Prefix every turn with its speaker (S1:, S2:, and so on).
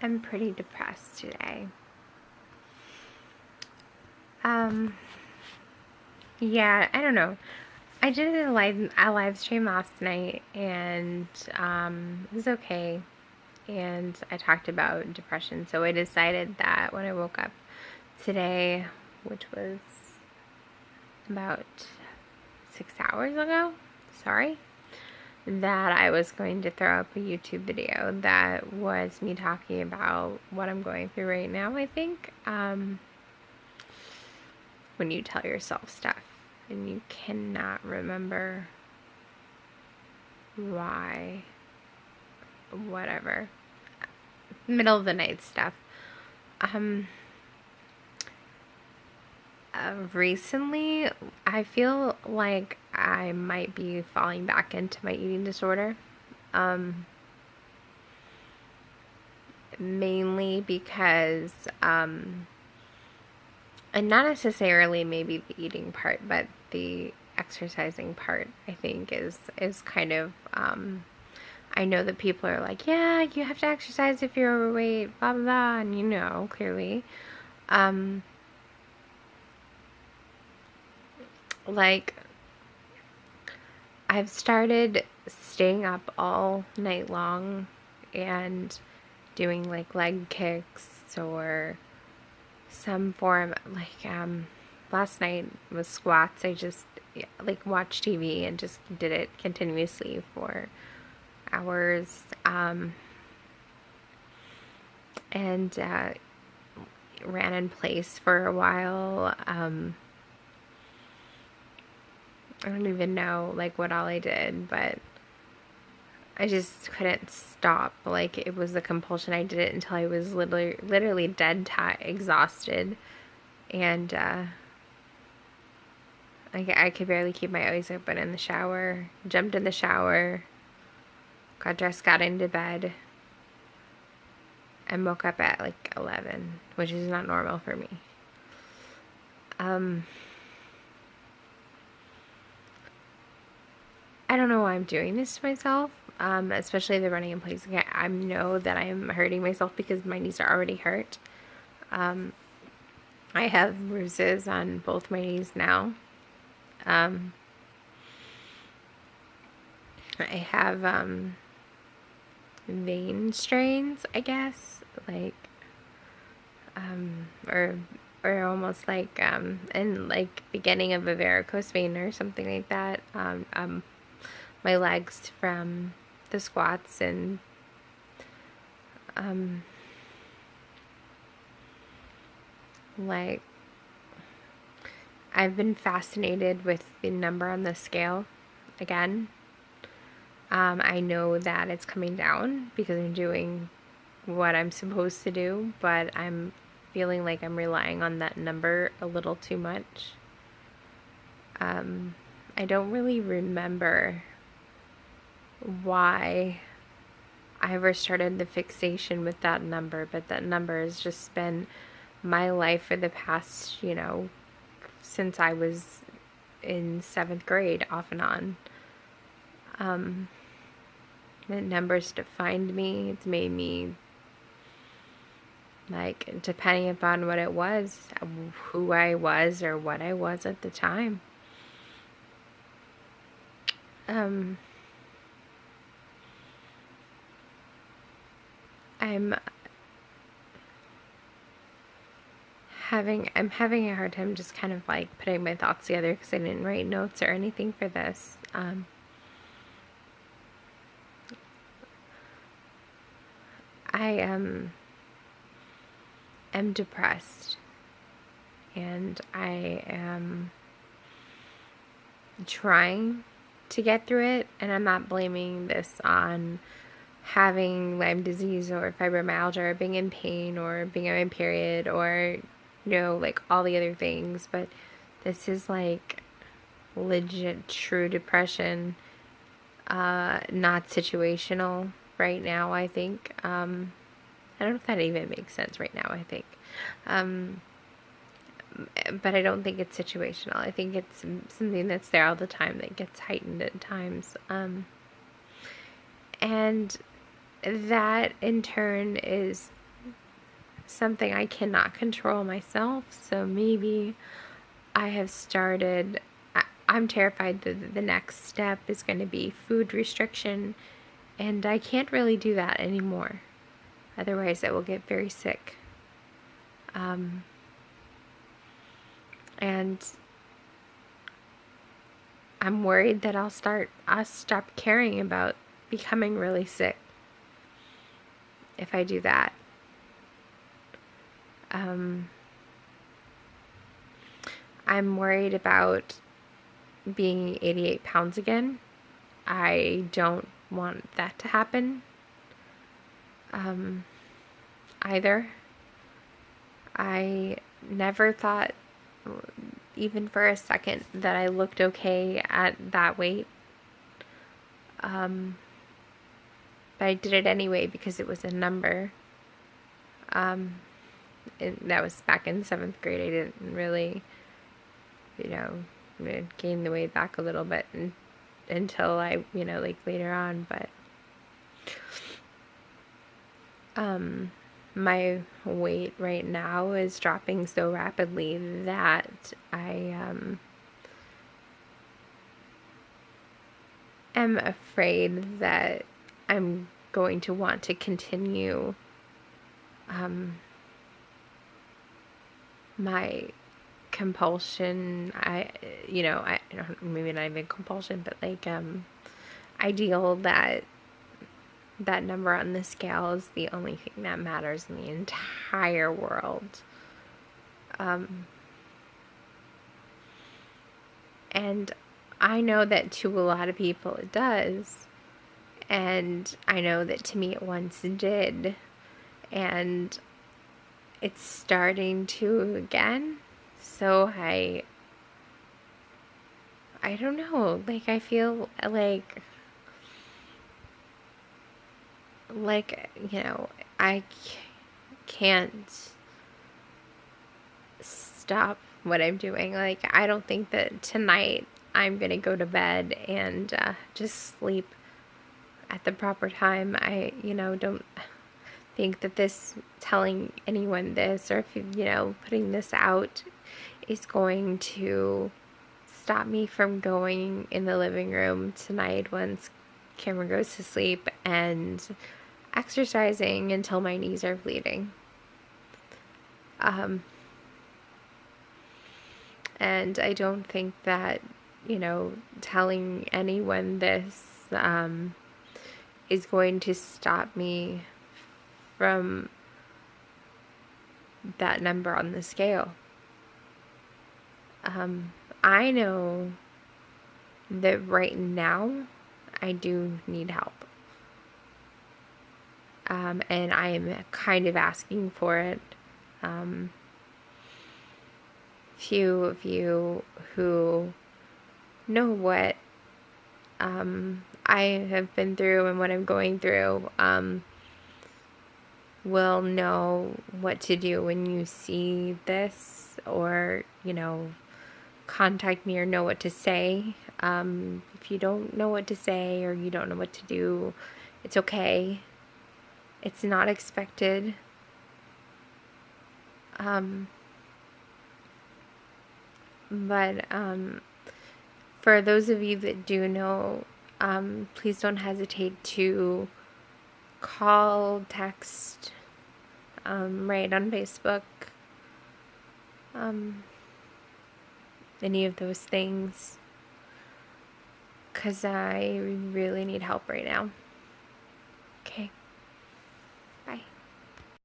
S1: I'm pretty depressed today. Yeah, I don't know. I did a live stream last night, and it was okay. And I talked about depression. So I decided that when I woke up today, which was about 6 hours ago, sorry, that I was going to throw up a YouTube video that was me talking about what I'm going through right now, I think. When you tell yourself stuff and you cannot remember why, whatever. Middle of the night stuff. Recently, I feel like I might be falling back into my eating disorder. Mainly because, and not necessarily maybe the eating part, but the exercising part, I think is kind of, I know that people are like, yeah, you have to exercise if you're overweight, blah, blah, blah, and clearly. Like, I've started staying up all night long and doing like leg kicks or some form, like, last night was squats. I just like watched TV and just did it continuously for hours, and ran in place for a while. I don't even know like what all I did, but I just couldn't stop. Like, it was a compulsion. I did it until I was literally dead tired, exhausted, and I could barely keep my eyes open in the shower. Jumped in the shower, got dressed, got into bed, and woke up at like 11, which is not normal for me. I don't know why I'm doing this to myself, especially the running in place. I know that I'm hurting myself because my knees are already hurt. I have bruises on both my knees now. I have vein strains, I guess, like, or almost like in like beginning of a varicose vein or something like that. My legs from the squats, and like, I've been fascinated with the number on the scale again. I know that it's coming down because I'm doing what I'm supposed to do, but I'm feeling like I'm relying on that number a little too much. I don't really remember why I ever started the fixation with that number, but that number has just been my life for the past, since I was in 7th grade, off and on. The number's defined me. It's made me, like, depending upon what it was, who I was or what I was at the time. I'm having a hard time just kind of like putting my thoughts together because I didn't write notes or anything for this. I am depressed, and I am trying to get through it, and I'm not blaming this on having Lyme disease or fibromyalgia or being in pain or being on my period or like all the other things, but this is like legit true depression, not situational right now, I think. I don't know if that even makes sense right now, I think. But I don't think it's situational. I think it's something that's there all the time that gets heightened at times. And that in turn is something I cannot control myself. So maybe I have started, I'm terrified that the next step is going to be food restriction, and I can't really do that anymore. Otherwise, I will get very sick. And I'm worried that I'll stop caring about becoming really sick if I do that. I'm worried about being 88 pounds again. I don't want that to happen either. I never thought, even for a second, that I looked okay at that weight. But I did it anyway because it was a number. That was back in 7th grade. I didn't really, gain the weight back a little bit until I, like later on. But my weight right now is dropping so rapidly that I am afraid that I'm going to want to continue my compulsion. I don't, maybe not even compulsion, but like ideal that number on the scale is the only thing that matters in the entire world. And I know that to a lot of people it does. And I know that to me it once did. And it's starting to again. So I don't know. Like, I feel like I can't stop what I'm doing. Like, I don't think that tonight I'm gonna go to bed and just sleep at the proper time. I don't think that telling anyone this, or if putting this out, is going to stop me from going in the living room tonight once Cameron goes to sleep and exercising until my knees are bleeding. And I don't think that, telling anyone this is going to stop me from that number on the scale. I know that right now I do need help. And I am kind of asking for it. Few of you who know what I have been through and what I'm going through will know what to do when you see this, or contact me or know what to say. If you don't know what to say or you don't know what to do, it's okay. It's not expected. But for those of you that do know, please don't hesitate to call, text, write on Facebook, any of those things, because I really need help right now.